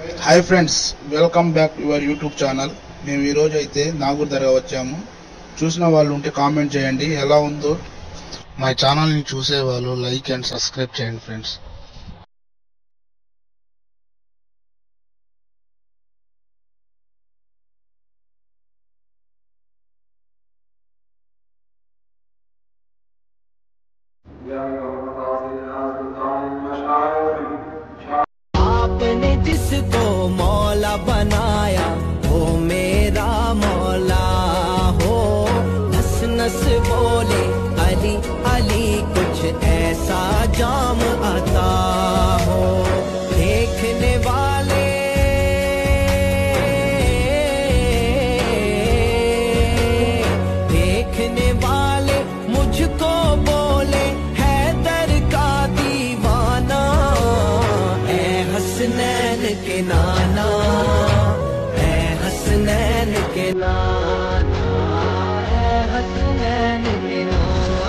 Hi friends, welcome back your YouTube channel. మేము ఈరోజు అయితే నాగూర్ దర్గా వచ్చాము. చూసిన వాళ్ళు ఉంటే కామెంట్ చేయండి ఎలా ఉందో. మా ఛానల్ని చూసే వాళ్ళు లైక్ అండ్ సబ్స్క్రైబ్ చేయండి ఫ్రెండ్స్. आपने जिसको मौला बनाया वो मेरा मौला हो। नस नस बोले अली अली, कुछ ऐसा जाम आता हो। देखने वाले मुझको बोले हैदर का दीवाना। ऐ हसनैन के नाना, ऐ हसनैन के नाना, ऐ हसनैन के नाना।